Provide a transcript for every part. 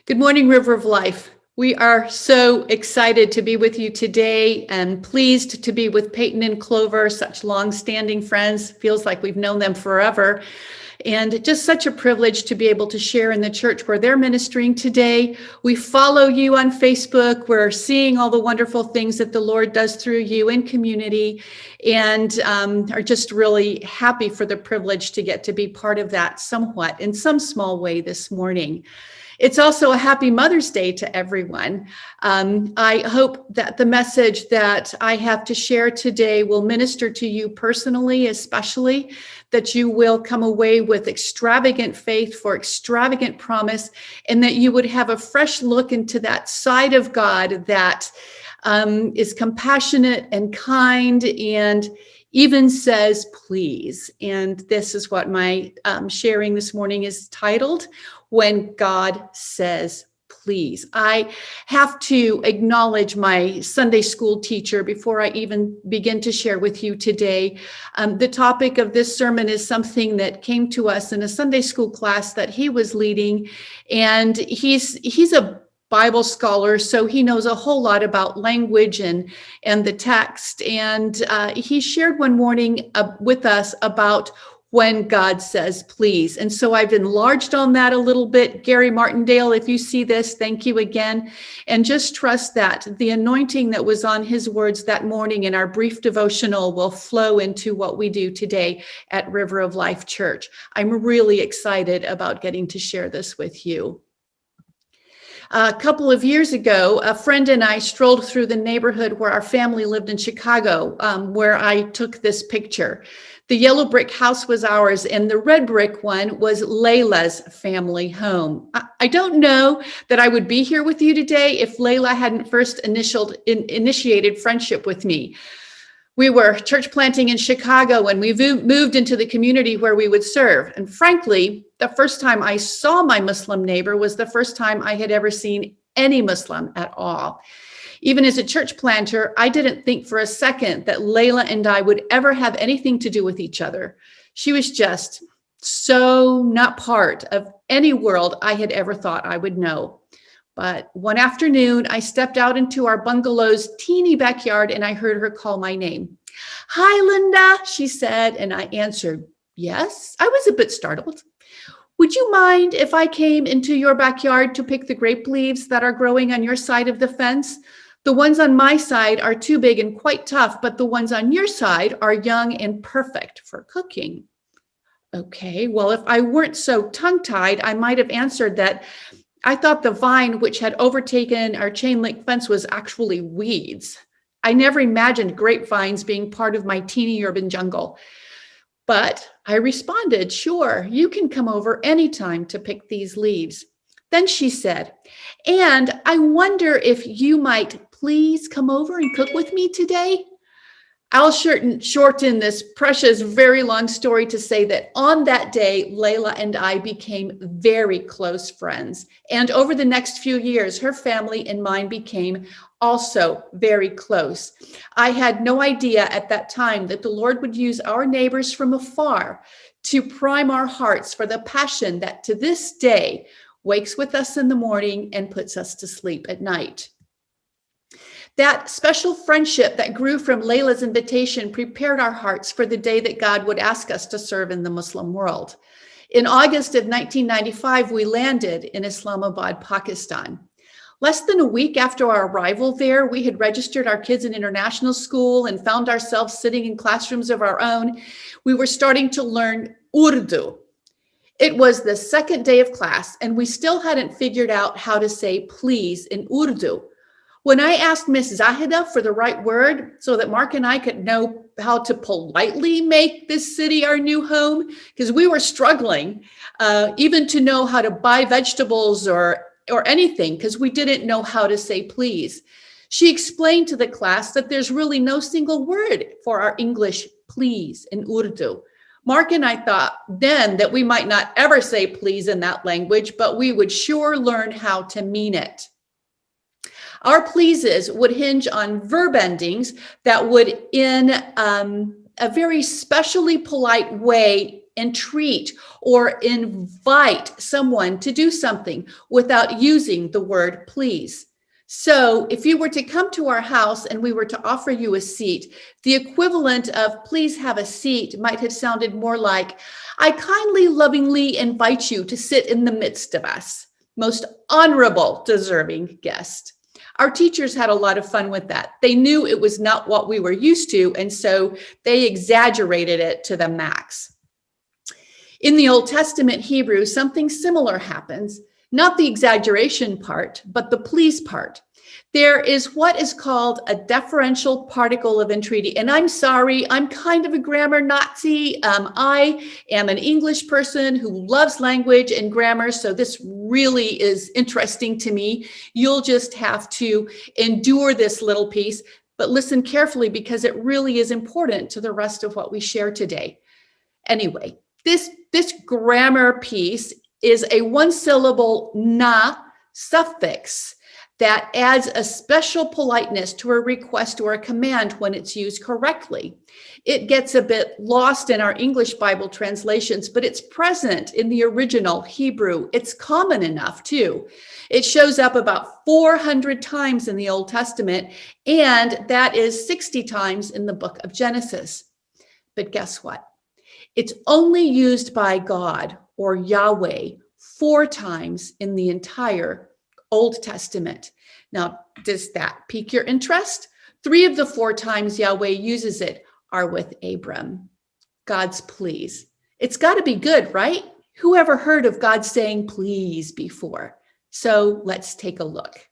Good morning, River of Life. We are so excited to be with you today and pleased to be with Peyton and Clover, such long-standing friends. Feels like we've known them forever. And just such a privilege to be able to share in the church where they're ministering today. We follow you on Facebook. We're seeing all the wonderful things that the Lord does through you in community, and are just really happy for the privilege to get to be part of that somewhat in some small way this morning. It's also a happy Mother's Day to everyone. I hope that the message that I have to share today will minister to you personally, especially that you will come away with extravagant faith for extravagant promise, and that you would have a fresh look into that side of God that is compassionate and kind and even says, please. And this is what my sharing this morning is titled, When God Says, Please. I have to acknowledge my Sunday school teacher before I even begin to share with you today. The topic of this sermon is something that came to us in a Sunday school class that he was leading. And he's a Bible scholar, so he knows a whole lot about language and the text. And he shared one morning with us about when God says, please. And so I've enlarged on that a little bit. Gary Martindale, if you see this, thank you again. And just trust that the anointing that was on his words that morning in our brief devotional will flow into what we do today at River of Life Church. I'm really excited about getting to share this with you. A couple of years ago, a friend and I strolled through the neighborhood where our family lived in Chicago, where I took this picture. The yellow brick house was ours, and the red brick one was Layla's family home. I don't know that I would be here with you today if Layla hadn't first initiated friendship with me. We were church planting in Chicago when we moved into the community where we would serve. And frankly, the first time I saw my Muslim neighbor was the first time I had ever seen any Muslim at all. Even as a church planter, I didn't think for a second that Layla and I would ever have anything to do with each other. She was just so not part of any world I had ever thought I would know. But one afternoon, I stepped out into our bungalow's teeny backyard and I heard her call my name. "Hi, Linda," she said, and I answered, "Yes." I was a bit startled. "Would you mind if I came into your backyard to pick the grape leaves that are growing on your side of the fence? The ones on my side are too big and quite tough, but the ones on your side are young and perfect for cooking." Okay, well, if I weren't so tongue-tied, I might have answered that I thought the vine which had overtaken our chain link fence was actually weeds. I never imagined grapevines being part of my teeny urban jungle. But I responded, "Sure, you can come over anytime to pick these leaves." Then she said, "And I wonder if you might please come over and cook with me today?" I'll shorten this precious, very long story to say that on that day, Layla and I became very close friends. And over the next few years, her family and mine became also very close. I had no idea at that time that the Lord would use our neighbors from afar to prime our hearts for the passion that to this day wakes with us in the morning and puts us to sleep at night. That special friendship that grew from Layla's invitation prepared our hearts for the day that God would ask us to serve in the Muslim world. In August of 1995, we landed in Islamabad, Pakistan. Less than a week after our arrival there, we had registered our kids in international school and found ourselves sitting in classrooms of our own. We were starting to learn Urdu. It was the second day of class, and we still hadn't figured out how to say please in Urdu. When I asked Miss Zahida for the right word so that Mark and I could know how to politely make this city our new home, because we were struggling even to know how to buy vegetables or anything, because we didn't know how to say please. She explained to the class that there's really no single word for our English please in Urdu. Mark and I thought then that we might not ever say please in that language, but we would sure learn how to mean it. Our pleases would hinge on verb endings that would, in a very specially polite way, entreat, or invite someone to do something without using the word please. So if you were to come to our house and we were to offer you a seat, the equivalent of please have a seat might have sounded more like, I kindly, lovingly invite you to sit in the midst of us, most honorable, deserving guest. Our teachers had a lot of fun with that. They knew it was not what we were used to, and so they exaggerated it to the max. In the Old Testament Hebrew, something similar happens. Not the exaggeration part, but the please part. There is what is called a deferential particle of entreaty. And I'm sorry, I'm kind of a grammar Nazi. I am an English person who loves language and grammar, so this really is interesting to me. You'll just have to endure this little piece, but listen carefully because it really is important to the rest of what we share today. Anyway, this grammar piece is a one-syllable na suffix that adds a special politeness to a request or a command when it's used correctly. It gets a bit lost in our English Bible translations, but it's present in the original Hebrew. It's common enough too. It shows up about 400 times in the Old Testament, and that is 60 times in the book of Genesis. But guess what? It's only used by God or Yahweh 4 times in the entire Old Testament. Now, does that pique your interest? 3 of the 4 times Yahweh uses it are with Abram. God's please. It's got to be good, right? Who ever heard of God saying please before? So let's take a look.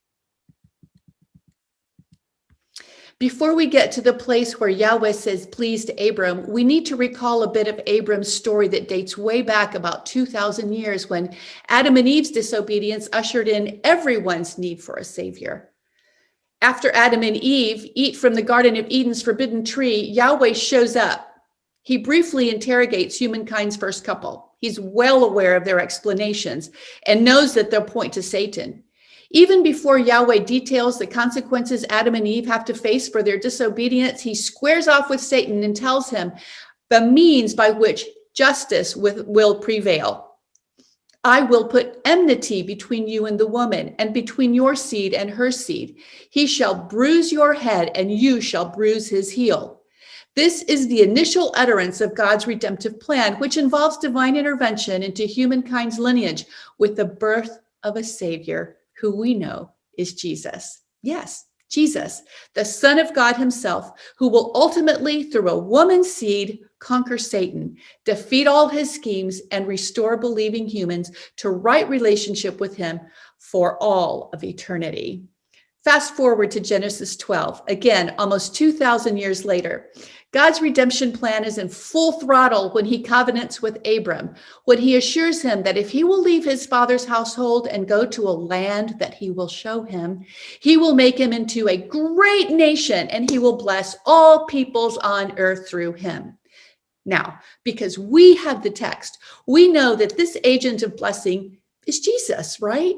Before we get to the place where Yahweh says please to Abram, we need to recall a bit of Abram's story that dates way back about 2,000 years when Adam and Eve's disobedience ushered in everyone's need for a savior. After Adam and Eve eat from the Garden of Eden's forbidden tree, Yahweh shows up. He briefly interrogates humankind's first couple. He's well aware of their explanations and knows that they'll point to Satan. Even before Yahweh details the consequences Adam and Eve have to face for their disobedience, he squares off with Satan and tells him the means by which justice will prevail. I will put enmity between you and the woman, and between your seed and her seed. He shall bruise your head, and you shall bruise his heel. This is the initial utterance of God's redemptive plan, which involves divine intervention into humankind's lineage with the birth of a savior, who we know is Jesus. Yes, Jesus, the Son of God himself, who will ultimately, through a woman's seed, conquer Satan, defeat all his schemes, and restore believing humans to right relationship with him for all of eternity. Fast forward to Genesis 12, again, almost 2,000 years later. God's redemption plan is in full throttle when he covenants with Abram, when he assures him that if he will leave his father's household and go to a land that he will show him, he will make him into a great nation and he will bless all peoples on earth through him. Now, because we have the text, we know that this agent of blessing is Jesus, right?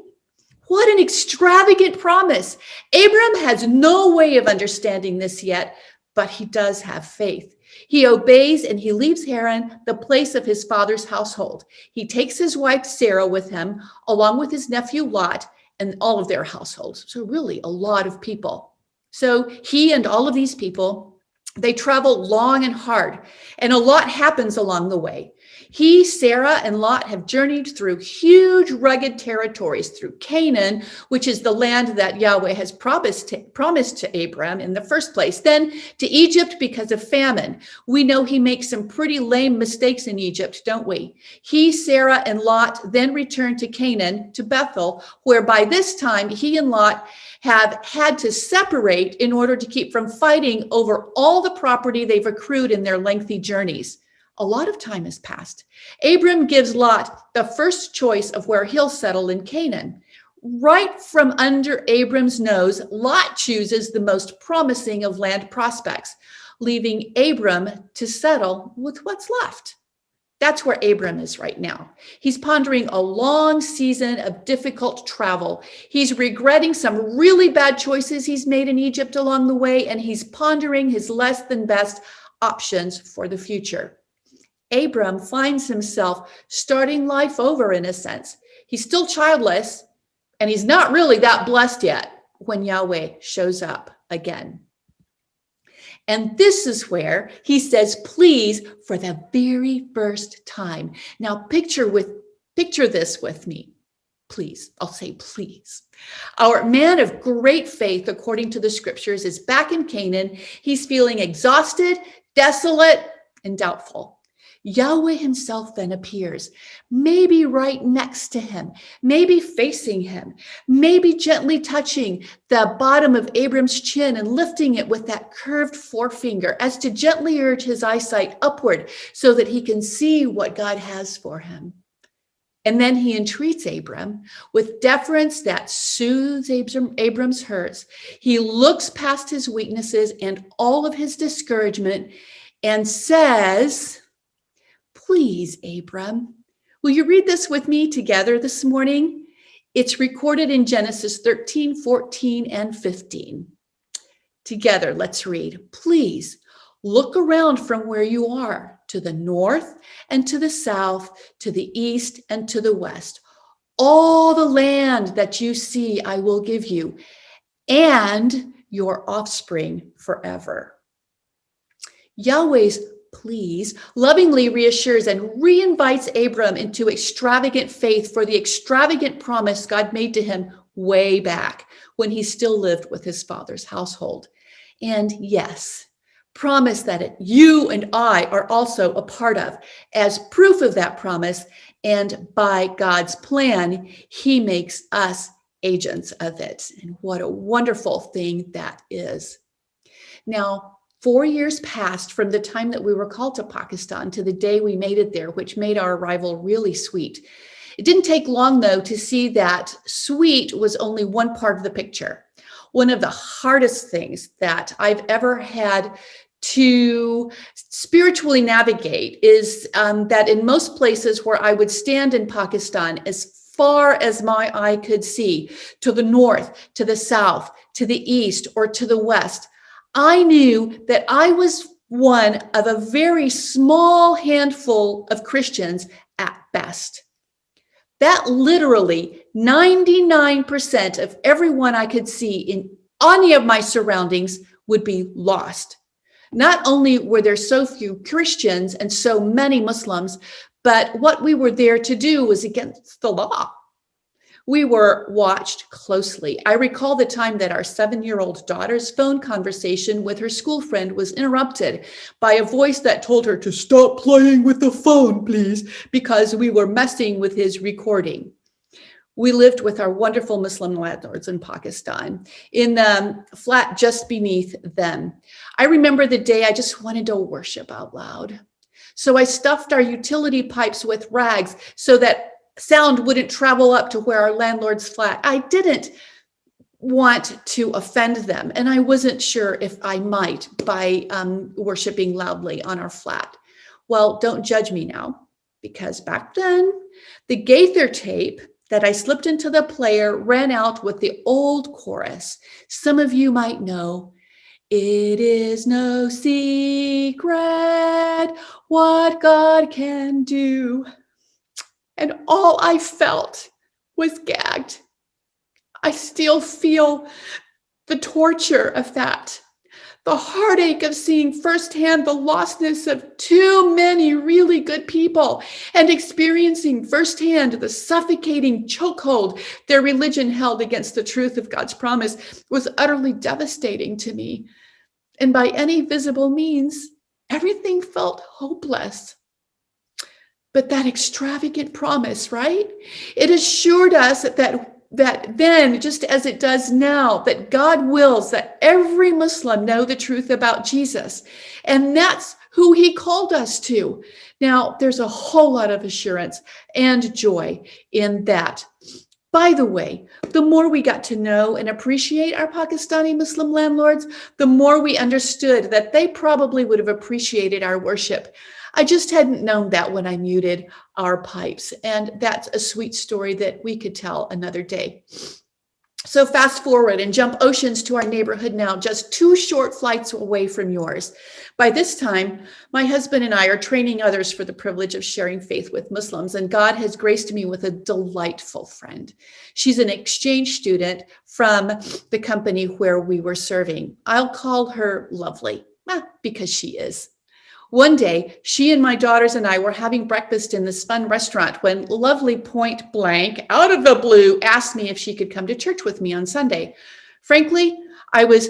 What an extravagant promise. Abram has no way of understanding this yet, but he does have faith. He obeys and he leaves Haran, the place of his father's household. He takes his wife Sarah with him, along with his nephew Lot and all of their households. So really a lot of people. So he and all of these people, they travel long and hard, and a lot happens along the way. He, Sarah, and Lot have journeyed through huge, rugged territories, through Canaan, which is the land that Yahweh has promised to Abram in the first place, then to Egypt because of famine. We know he makes some pretty lame mistakes in Egypt, don't we? He, Sarah, and Lot then return to Canaan, to Bethel, where by this time he and Lot have had to separate in order to keep from fighting over all the property they've accrued in their lengthy journeys. A lot of time has passed. Abram gives Lot the first choice of where he'll settle in Canaan. Right from under Abram's nose, Lot chooses the most promising of land prospects, leaving Abram to settle with what's left. That's where Abram is right now. He's pondering a long season of difficult travel. He's regretting some really bad choices he's made in Egypt along the way, and he's pondering his less than best options for the future. Abram finds himself starting life over in a sense. He's still childless, and he's not really that blessed yet when Yahweh shows up again. And this is where he says, please, for the very first time. Now picture this with me. Please, I'll say please. Our man of great faith, according to the scriptures, is back in Canaan. He's feeling exhausted, desolate, and doubtful. Yahweh himself then appears, maybe right next to him, maybe facing him, maybe gently touching the bottom of Abram's chin and lifting it with that curved forefinger as to gently urge his eyesight upward so that he can see what God has for him. And then he entreats Abram with deference that soothes Abram's hurts. He looks past his weaknesses and all of his discouragement and says, please, Abram, will you read this with me together this morning? It's recorded in Genesis 13, 14, and 15. Together, let's read. Please look around from where you are to the north and to the south, to the east and to the west. All the land that you see, I will give you, and your offspring forever. Yahweh's please lovingly reassures and re-invites Abram into extravagant faith for the extravagant promise God made to him way back when he still lived with his father's household. And yes, promise that you and I are also a part of. As proof of that promise, and by God's plan, he makes us agents of it. And what a wonderful thing that is. Now, 4 years passed from the time that we were called to Pakistan to the day we made it there, which made our arrival really sweet. It didn't take long, though, to see that sweet was only one part of the picture. One of the hardest things that I've ever had to spiritually navigate is that in most places where I would stand in Pakistan, as far as my eye could see, to the north, to the south, to the east, or to the west, I knew that I was one of a very small handful of Christians at best. That literally 99% of everyone I could see in any of my surroundings would be lost. Not only were there so few Christians and so many Muslims, but what we were there to do was against the law. We were watched closely. I recall the time that our 7-year-old daughter's phone conversation with her school friend was interrupted by a voice that told her to stop playing with the phone, please, because we were messing with his recording. We lived with our wonderful Muslim landlords in Pakistan in the flat just beneath them. I remember the day I just wanted to worship out loud. So I stuffed our utility pipes with rags so that sound wouldn't travel up to where our landlord's flat. I didn't want to offend them, and I wasn't sure if I might by worshiping loudly on our flat. Well, don't judge me now, because back then, the Gaither tape that I slipped into the player ran out with the old chorus. Some of you might know, it is no secret what God can do. And all I felt was gagged. I still feel the torture of that, the heartache of seeing firsthand the lostness of too many really good people and experiencing firsthand the suffocating chokehold their religion held against the truth of God's promise was utterly devastating to me. And by any visible means, everything felt hopeless. But that extravagant promise, right? It assured us that then, just as it does now, that God wills that every Muslim know the truth about Jesus. And that's who he called us to. Now, there's a whole lot of assurance and joy in that. By the way, the more we got to know and appreciate our Pakistani Muslim landlords, the more we understood that they probably would have appreciated our worship. I just hadn't known that when I muted our pipes. And that's a sweet story that we could tell another day. So fast forward and jump oceans to our neighborhood now, just 2 short flights away from yours. By this time, my husband and I are training others for the privilege of sharing faith with Muslims, and God has graced me with a delightful friend. She's an exchange student from the company where we were serving. I'll call her Lovely, because she is. One day, she and my daughters and I were having breakfast in this fun restaurant when Lovely point blank, out of the blue, asked me if she could come to church with me on Sunday. Frankly, I was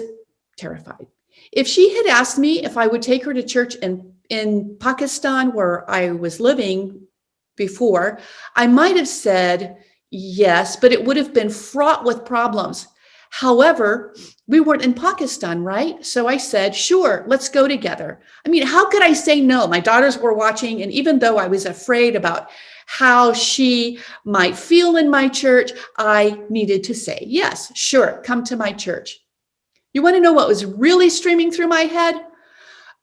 terrified. If she had asked me if I would take her to church in Pakistan, where I was living before, I might have said yes, but it would have been fraught with problems. However, we weren't in Pakistan, right? So I said, sure, let's go together. I mean, how could I say no? My daughters were watching, and even though I was afraid about how she might feel in my church, I needed to say, yes, sure, come to my church. You want to know what was really streaming through my head?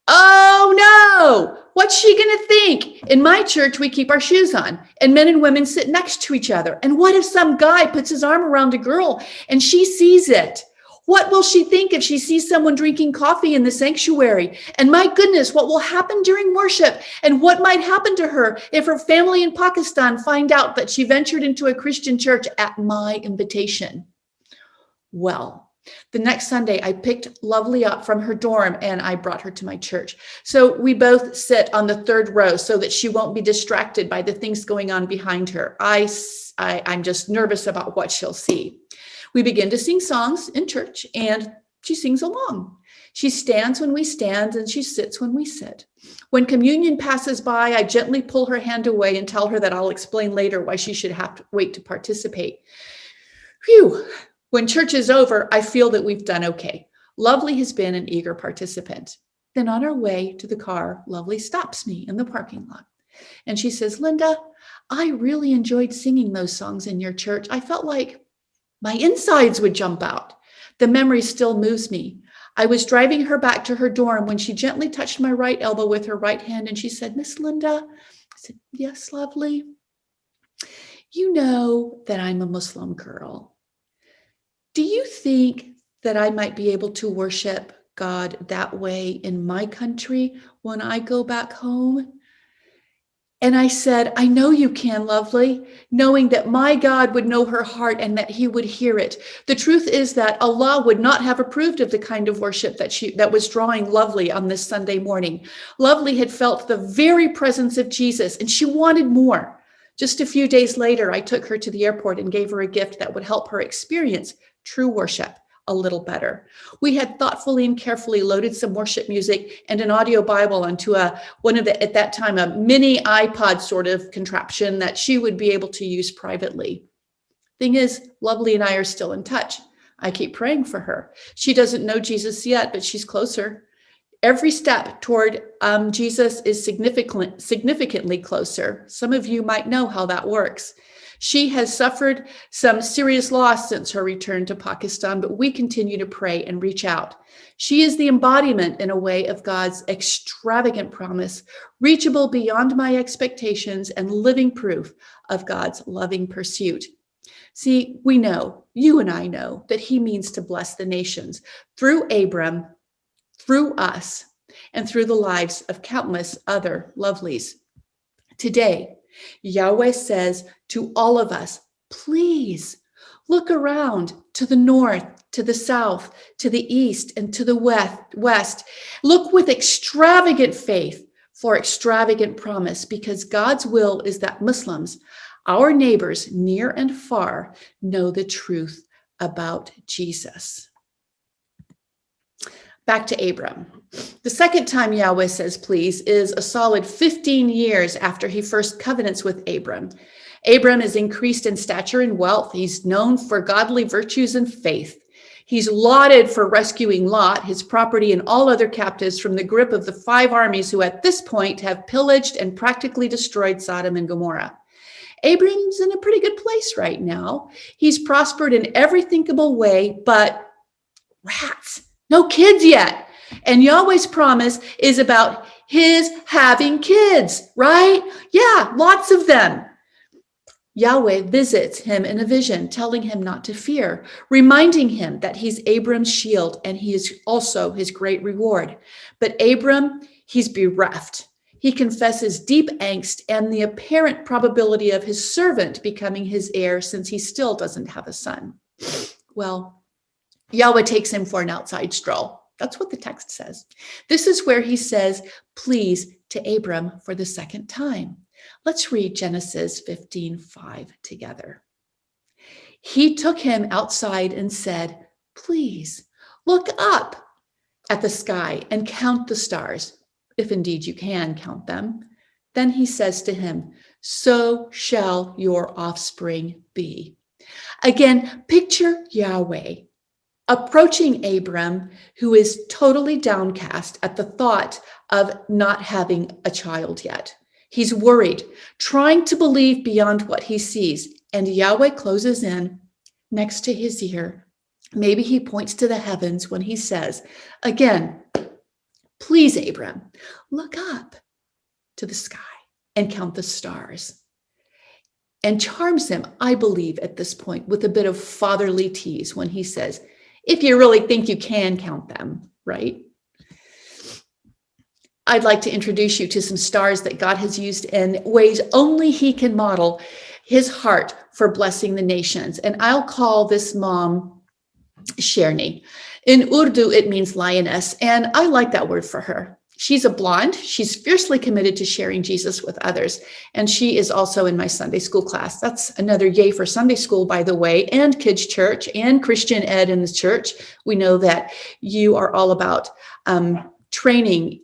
Oh no, what's she going to think? In my church, we keep our shoes on and men and women sit next to each other. And what if some guy puts his arm around a girl and she sees it? What will she think if she sees someone drinking coffee in the sanctuary? And my goodness, what will happen during worship? And what might happen to her if her family in Pakistan find out that she ventured into a Christian church at my invitation? Well, the next Sunday, I picked Lovely up from her dorm and I brought her to my church. So we both sit on the 3rd row so that she won't be distracted by the things going on behind her. I'm just nervous about what she'll see. We begin to sing songs in church and she sings along. She stands when we stand and she sits when we sit. When communion passes by, I gently pull her hand away and tell her that I'll explain later why she should have to wait to participate. Phew. When church is over, I feel that we've done okay. Lovely has been an eager participant. Then on our way to the car, Lovely stops me in the parking lot. And she says, Linda, I really enjoyed singing those songs in your church. I felt like my insides would jump out. The memory still moves me. I was driving her back to her dorm when she gently touched my right elbow with her right hand. And she said, Miss Linda. I said, yes, Lovely. You know that I'm a Muslim girl. Do you think that I might be able to worship God that way in my country when I go back home? And I said, I know you can, Lovely, knowing that my God would know her heart and that he would hear it. The truth is that Allah would not have approved of the kind of worship that was drawing Lovely on this Sunday morning. Lovely had felt the very presence of Jesus and she wanted more. Just a few days later, I took her to the airport and gave her a gift that would help her experience true worship a little better. We had thoughtfully and carefully loaded some worship music and an audio Bible onto at that time, a mini iPod sort of contraption that she would be able to use privately. Thing is, Lovely and I are still in touch. I keep praying for her. She doesn't know Jesus yet, but she's closer. Every step toward Jesus is significantly closer. Some of you might know how that works. She has suffered some serious loss since her return to Pakistan, but we continue to pray and reach out. She is the embodiment, in a way, of God's extravagant promise, reachable beyond my expectations and living proof of God's loving pursuit. See, we know, you and I know, that he means to bless the nations through Abram, through us, and through the lives of countless other Lovelies. Today, Yahweh says to all of us, please look around to the north, to the south, to the east, and to the west. Look with extravagant faith for extravagant promise, because God's will is that Muslims, our neighbors near and far, know the truth about Jesus. Back to Abram. The second time Yahweh says please is a solid 15 years after he first covenants with Abram. Abram is increased in stature and wealth. He's known for godly virtues and faith. He's lauded for rescuing Lot, his property, and all other captives from the grip of the 5 armies who at this point have pillaged and practically destroyed Sodom and Gomorrah. Abram's in a pretty good place right now. He's prospered in every thinkable way, but rats. No kids yet. And Yahweh's promise is about his having kids, right? Yeah, lots of them. Yahweh visits him in a vision, telling him not to fear, reminding him that he's Abram's shield and he is also his great reward. But Abram, he's bereft. He confesses deep angst and the apparent probability of his servant becoming his heir since he still doesn't have a son. Well, Yahweh takes him for an outside stroll. That's what the text says. This is where he says, please, to Abram for the second time. Let's read Genesis 15:5 together. He took him outside and said, please look up at the sky and count the stars, if indeed you can count them. Then he says to him, so shall your offspring be. Again, picture Yahweh approaching Abram, who is totally downcast at the thought of not having a child yet. He's worried, trying to believe beyond what he sees, and Yahweh closes in next to his ear. Maybe he points to the heavens when he says, again, please, Abram, look up to the sky and count the stars. And charms him, I believe, at this point with a bit of fatherly tease when he says, if you really think you can count them, right? I'd like to introduce you to some stars that God has used in ways only he can model his heart for blessing the nations. And I'll call this mom Sherni. In Urdu, it means lioness, and I like that word for her. She's a blonde. She's fiercely committed to sharing Jesus with others. And she is also in my Sunday school class. That's another yay for Sunday school, by the way, and kids' church and Christian ed in the church. We know that you are all about training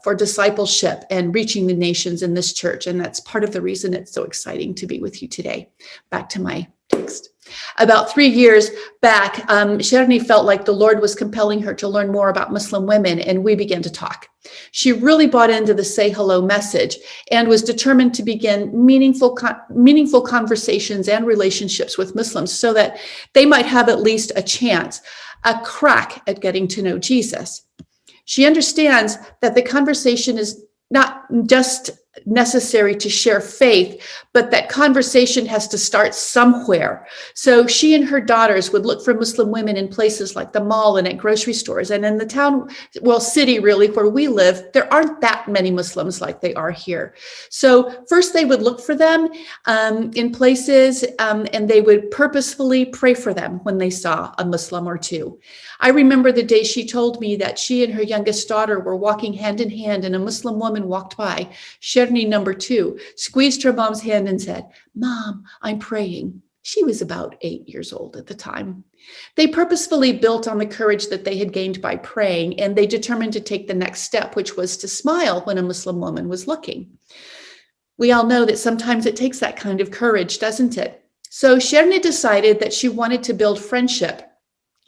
for discipleship and reaching the nations in this church. And that's part of the reason it's so exciting to be with you today. Back to my text. About 3 years back, Sherni felt like the Lord was compelling her to learn more about Muslim women, and we began to talk. She really bought into the say hello message and was determined to begin meaningful conversations and relationships with Muslims so that they might have at least a chance, a crack at getting to know Jesus. She understands that the conversation is not just necessary to share faith, but that conversation has to start somewhere. So she and her daughters would look for Muslim women in places like the mall and at grocery stores. And in the town, well, city really, where we live, there aren't that many Muslims like they are here. So first they would look for them in places and they would purposefully pray for them when they saw a Muslim or two. I remember the day she told me that she and her youngest daughter were walking hand in hand and a Muslim woman walked by. Sherni, number 2, squeezed her mom's hand and said, Mom, I'm praying. She was about 8 years old at the time. They purposefully built on the courage that they had gained by praying, and they determined to take the next step, which was to smile when a Muslim woman was looking. We all know that sometimes it takes that kind of courage, doesn't it? So Sherni decided that she wanted to build friendship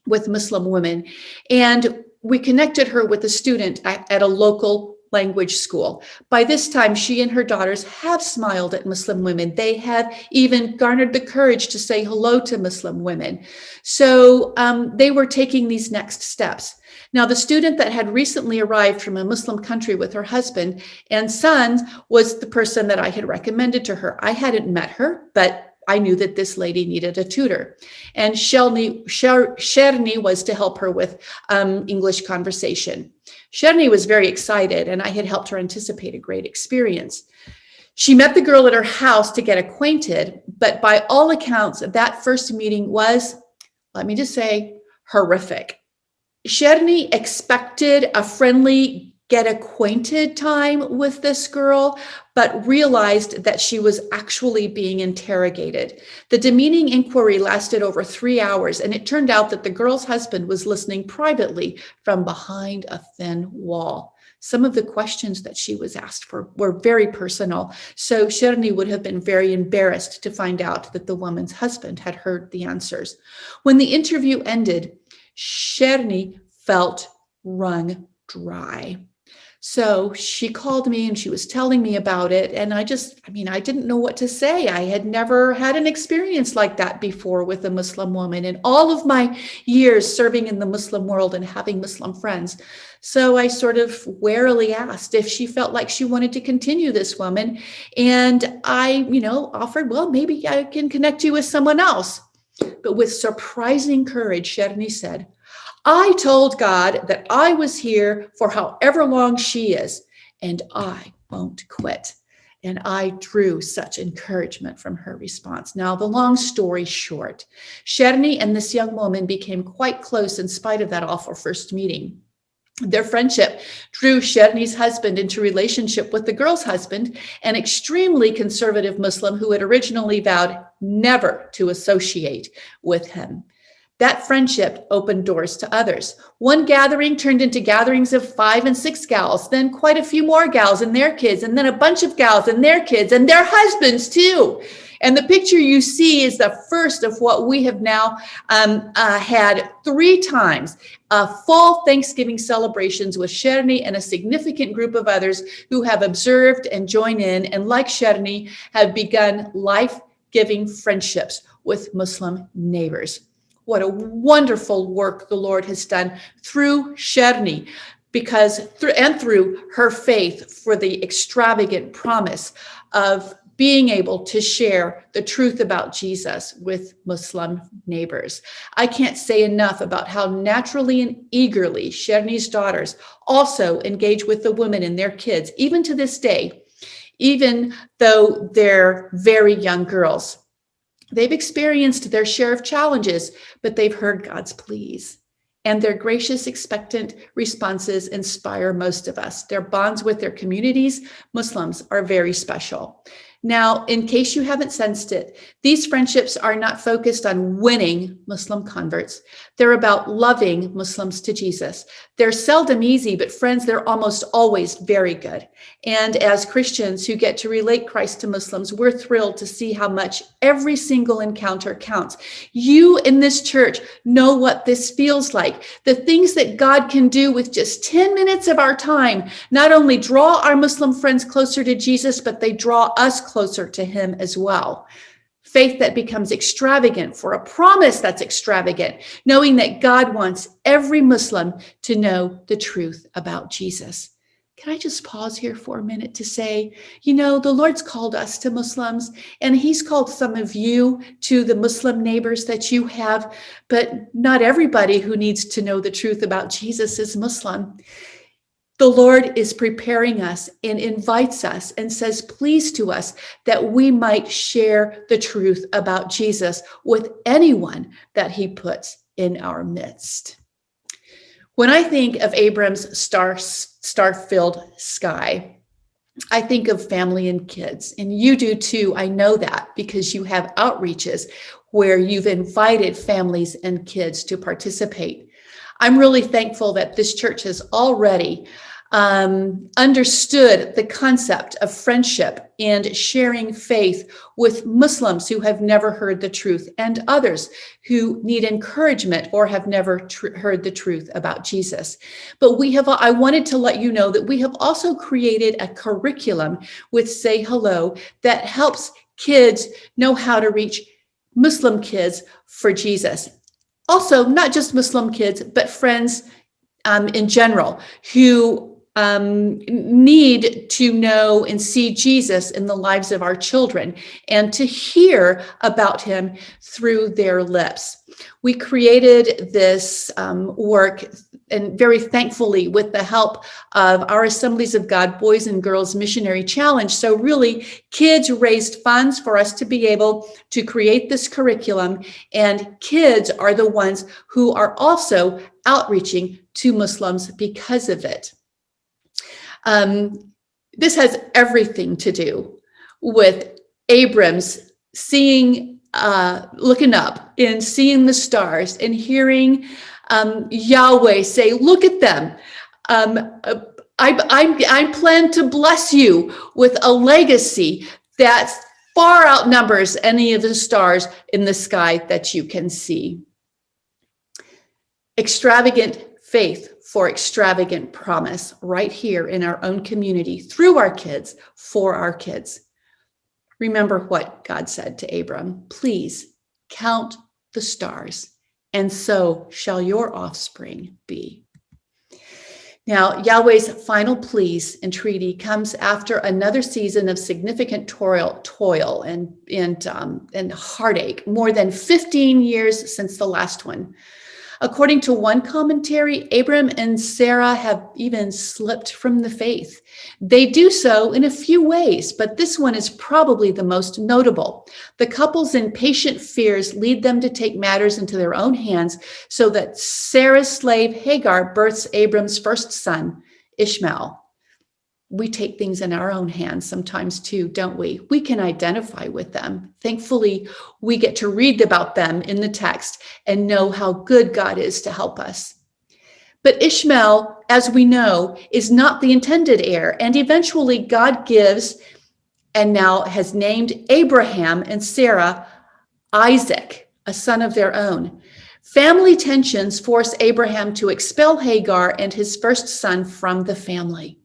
with Muslim women, and we connected her with a student at a local language school. By this time, she and her daughters have smiled at Muslim women. They have even garnered the courage to say hello to Muslim women. So they were taking these next steps. Now, the student that had recently arrived from a Muslim country with her husband and sons was the person that I had recommended to her. I hadn't met her, but I knew that this lady needed a tutor. And Sherni was to help her with English conversation. Sherni was very excited, and I had helped her anticipate a great experience. She met the girl at her house to get acquainted, but by all accounts, that first meeting was, let me just say, horrific. Sherni expected a friendly get acquainted time with this girl, but realized that she was actually being interrogated. The demeaning inquiry lasted over 3 hours, and it turned out that the girl's husband was listening privately from behind a thin wall. Some of the questions that she was asked for were very personal, so Sherni would have been very embarrassed to find out that the woman's husband had heard the answers. When the interview ended, Sherni felt wrung dry. So she called me and she was telling me about it. And I didn't know what to say. I had never had an experience like that before with a Muslim woman in all of my years serving in the Muslim world and having Muslim friends. So I sort of warily asked if she felt like she wanted to continue this woman. And I, offered, well, maybe I can connect you with someone else. But with surprising courage, Sherni said, I told God that I was here for however long she is, and I won't quit. And I drew such encouragement from her response. Now, the long story short, Sherni and this young woman became quite close in spite of that awful first meeting. Their friendship drew Sherni's husband into relationship with the girl's husband, an extremely conservative Muslim who had originally vowed never to associate with him. That friendship opened doors to others. One gathering turned into gatherings of 5 and 6 gals, then quite a few more gals and their kids, and then a bunch of gals and their kids and their husbands too. And the picture you see is the first of what we have now had 3 times, full Thanksgiving celebrations with Sherni and a significant group of others who have observed and joined in, and like Sherni, have begun life-giving friendships with Muslim neighbors. What a wonderful work the Lord has done through Sherni, through her faith for the extravagant promise of being able to share the truth about Jesus with Muslim neighbors. I can't say enough about how naturally and eagerly Sherni's daughters also engage with the women and their kids, even to this day, even though they're very young girls. They've experienced their share of challenges, but they've heard God's pleas. And their gracious, expectant responses inspire most of us. Their bonds with their communities, Muslims, are very special. Now, in case you haven't sensed it, these friendships are not focused on winning Muslim converts. They're about loving Muslims to Jesus. They're seldom easy, but friends, they're almost always very good. And as Christians who get to relate Christ to Muslims, we're thrilled to see how much every single encounter counts. You in this church know what this feels like. The things that God can do with just 10 minutes of our time not only draw our Muslim friends closer to Jesus, but they draw us closer to him as well. Faith that becomes extravagant for a promise that's extravagant, knowing that God wants every Muslim to know the truth about Jesus. Can I just pause here for a minute to say, the Lord's called us to Muslims, and he's called some of you to the Muslim neighbors that you have, but not everybody who needs to know the truth about Jesus is Muslim. The Lord is preparing us and invites us and says, please to us that we might share the truth about Jesus with anyone that he puts in our midst. When I think of Abram's star-filled sky, I think of family and kids, and you do too. I know that because you have outreaches where you've invited families and kids to participate. I'm really thankful that this church has already understood the concept of friendship and sharing faith with Muslims who have never heard the truth and others who need encouragement or have never heard the truth about Jesus. But I wanted to let you know that we have also created a curriculum with Say Hello that helps kids know how to reach Muslim kids for Jesus. Also, not just Muslim kids, but friends in general who need to know and see Jesus in the lives of our children and to hear about him through their lips. We created this work, and very thankfully with the help of our Assemblies of God Boys and Girls Missionary Challenge. So really, kids raised funds for us to be able to create this curriculum, and kids are the ones who are also outreaching to Muslims because of it. This has everything to do with Abram's looking up and seeing the stars and hearing Yahweh say, look at them. I plan to bless you with a legacy that far outnumbers any of the stars in the sky that you can see. Extravagant faith for extravagant promise right here in our own community, through our kids, for our kids. Remember what God said to Abram: please count the stars, and so shall your offspring be. Now, Yahweh's final pleas and treaty comes after another season of significant toil and heartache, more than 15 years since the last one. According to one commentary, Abram and Sarah have even slipped from the faith. They do so in a few ways, but this one is probably the most notable. The couple's impatient fears lead them to take matters into their own hands, so that Sarah's slave Hagar births Abram's first son, Ishmael. We take things in our own hands sometimes too, don't we? We can identify with them. Thankfully, we get to read about them in the text and know how good God is to help us. But Ishmael, as we know, is not the intended heir, and eventually God gives, and now has named Abraham and Sarah, Isaac, a son of their own. Family tensions force Abraham to expel Hagar and his first son from the family.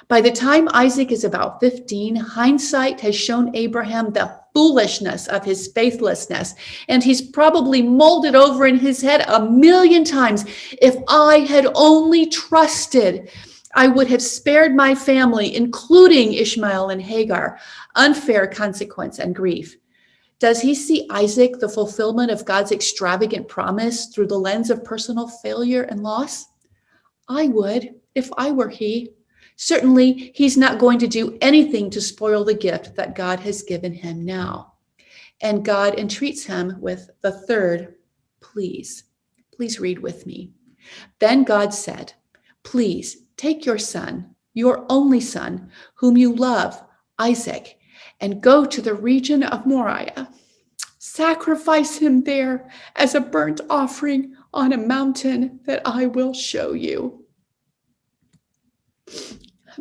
By the time Isaac is about 15, hindsight has shown Abraham the foolishness of his faithlessness, and he's probably mulled it over in his head a million times. If I had only trusted, I would have spared my family, including Ishmael and Hagar, unfair consequence and grief. Does he see Isaac, the fulfillment of God's extravagant promise, through the lens of personal failure and loss? I would, if I were he. Certainly, he's not going to do anything to spoil the gift that God has given him now. And God entreats him with the third, please. Please read with me. Then God said, please take your son, your only son, whom you love, Isaac, and go to the region of Moriah. Sacrifice him there as a burnt offering on a mountain that I will show you.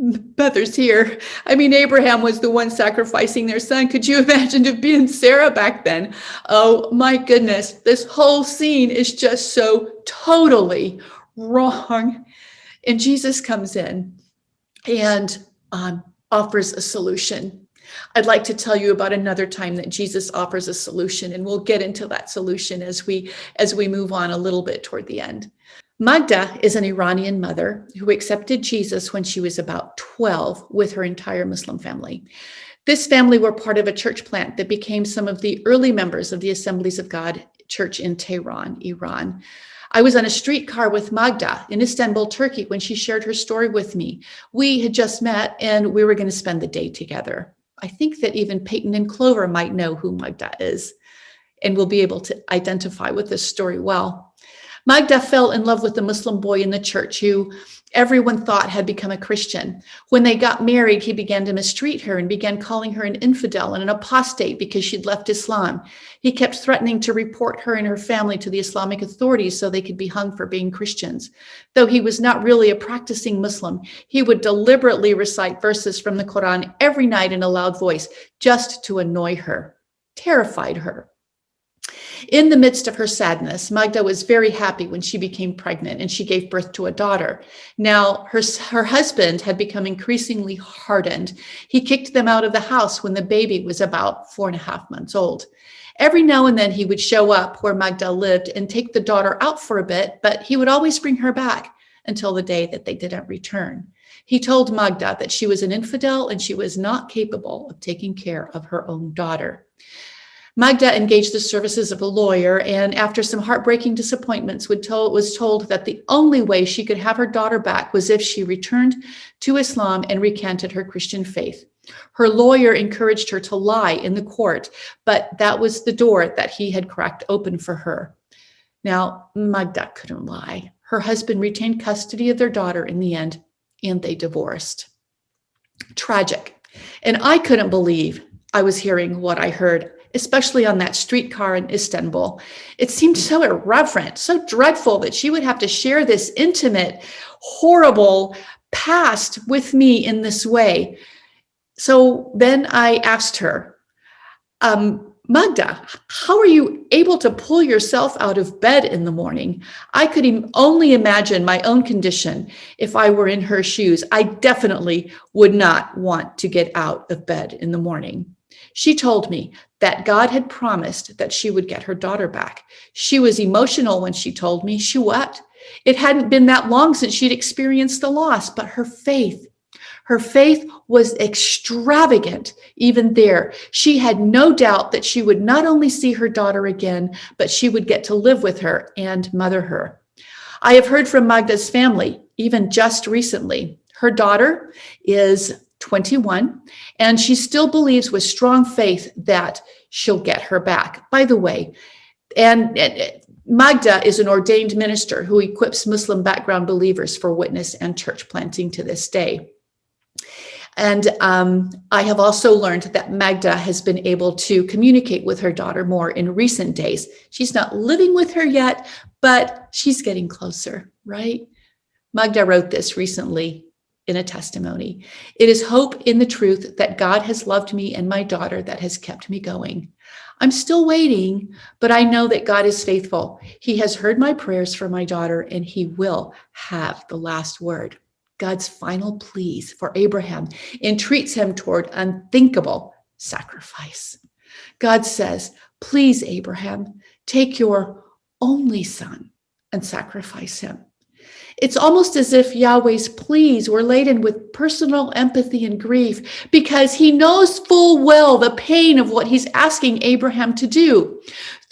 Brothers here. I mean, Abraham was the one sacrificing their son. Could you imagine it being Sarah back then? Oh my goodness. This whole scene is just so totally wrong. And Jesus comes in and offers a solution. I'd like to tell you about another time that Jesus offers a solution, and we'll get into that solution as we move on a little bit toward the end. Magda is an Iranian mother who accepted Jesus when she was about 12 with her entire Muslim family. This family were part of a church plant that became some of the early members of the Assemblies of God Church in Tehran, Iran. I was on a streetcar with Magda in Istanbul, Turkey, when she shared her story with me. We had just met and we were going to spend the day together. I think that even Peyton and Clover might know who Magda is and will be able to identify with this story well. Magda fell in love with the Muslim boy in the church who everyone thought had become a Christian. When they got married, he began to mistreat her and began calling her an infidel and an apostate because she'd left Islam. He kept threatening to report her and her family to the Islamic authorities so they could be hung for being Christians. Though he was not really a practicing Muslim, he would deliberately recite verses from the Quran every night in a loud voice just to annoy her, terrified her. In the midst of her sadness, Magda was very happy when she became pregnant and she gave birth to a daughter. Now, her husband had become increasingly hardened. He kicked them out of the house when the baby was about 4.5 months old. Every now and then he would show up where Magda lived and take the daughter out for a bit, but he would always bring her back until the day that they didn't return. He told Magda that she was an infidel and she was not capable of taking care of her own daughter. Magda engaged the services of a lawyer, and after some heartbreaking disappointments, was told that the only way she could have her daughter back was if she returned to Islam and recanted her Christian faith. Her lawyer encouraged her to lie in the court, but that was the door that he had cracked open for her. Now, Magda couldn't lie. Her husband retained custody of their daughter in the end, and they divorced. Tragic. And I couldn't believe I was hearing what I heard, especially on that streetcar in Istanbul. It seemed so irreverent, so dreadful that she would have to share this intimate, horrible past with me in this way. So then I asked her, Magda, how are you able to pull yourself out of bed in the morning? I could only imagine my own condition if I were in her shoes. I definitely would not want to get out of bed in the morning. She told me that God had promised that she would get her daughter back. She was emotional when she told me. She wept. It hadn't been that long since she'd experienced the loss, but her faith was extravagant even there. She had no doubt that she would not only see her daughter again, but she would get to live with her and mother her. I have heard from Magda's family, even just recently. Her daughter is 21, and she still believes with strong faith that she'll get her back. By the way, and Magda is an ordained minister who equips Muslim background believers for witness and church planting to this day. And I have also learned that Magda has been able to communicate with her daughter more in recent days. She's not living with her yet, but she's getting closer, right? Magda wrote this recently in a testimony. It is hope in the truth that God has loved me and my daughter that has kept me going. I'm still waiting, but I know that God is faithful. He has heard my prayers for my daughter, and he will have the last word. God's final pleas for Abraham entreats him toward unthinkable sacrifice. God says, please, Abraham, take your only son and sacrifice him. It's almost as if Yahweh's pleas were laden with personal empathy and grief, because he knows full well the pain of what he's asking Abraham to do.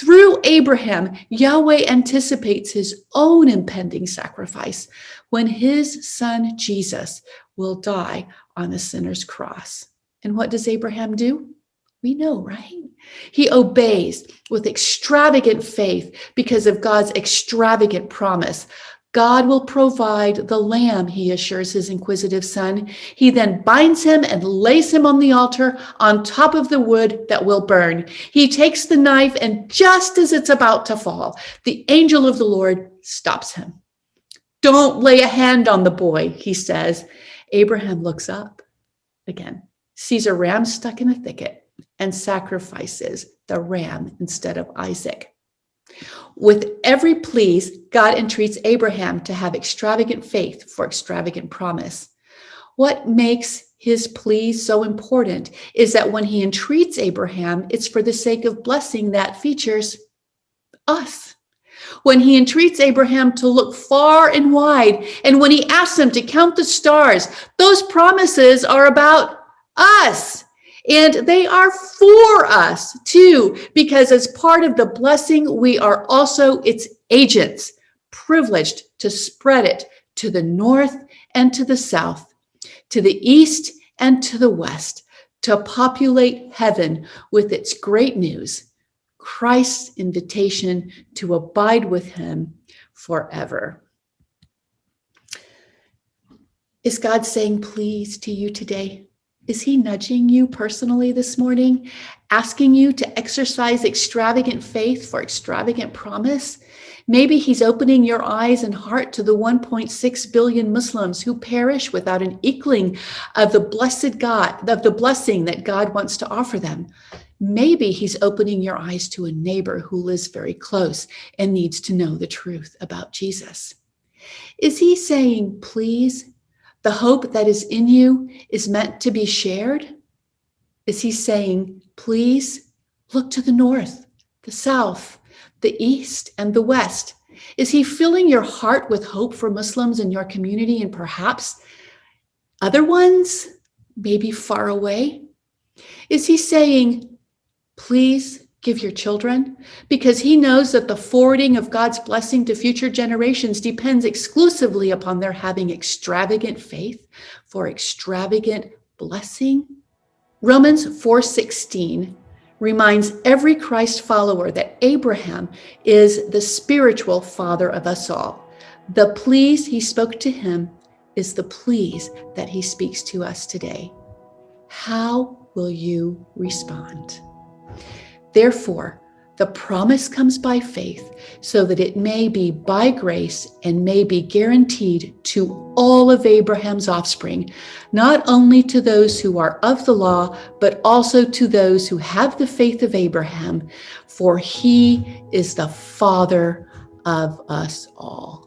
Through Abraham, Yahweh anticipates his own impending sacrifice when his son Jesus will die on the sinner's cross. And what does Abraham do? We know, right? He obeys with extravagant faith because of God's extravagant promise. God will provide the lamb, he assures his inquisitive son. He then binds him and lays him on the altar on top of the wood that will burn. He takes the knife, and just as it's about to fall, the angel of the Lord stops him. Don't lay a hand on the boy, he says. Abraham looks up again, sees a ram stuck in a thicket, and sacrifices the ram instead of Isaac. With every pleas, God entreats Abraham to have extravagant faith for extravagant promise. What makes his pleas so important is that when he entreats Abraham, it's for the sake of blessing that features us. When he entreats Abraham to look far and wide, and when he asks him to count the stars, those promises are about us. And they are for us too, because as part of the blessing, we are also its agents, privileged to spread it to the north and to the south, to the east and to the west, to populate heaven with its great news, Christ's invitation to abide with him forever. Is God saying please to you today? Is he nudging you personally this morning, asking you to exercise extravagant faith for extravagant promise? Maybe he's opening your eyes and heart to the 1.6 billion Muslims who perish without an inkling of the blessing that God wants to offer them. Maybe he's opening your eyes to a neighbor who lives very close and needs to know the truth about Jesus. Is he saying, please? The hope that is in you is meant to be shared? Is he saying, please look to the north, the south, the east, and the west? Is he filling your heart with hope for Muslims in your community and perhaps other ones, maybe far away? Is he saying, please give your children? Because he knows that the forwarding of God's blessing to future generations depends exclusively upon their having extravagant faith for extravagant blessing. Romans 4:16 reminds every Christ follower that Abraham is the spiritual father of us all. The please he spoke to him is the please that he speaks to us today. How will you respond? Therefore, The promise comes by faith, so that it may be by grace and may be guaranteed to all of Abraham's offspring, not only to those who are of the law, but also to those who have the faith of Abraham, for he is the father of us all.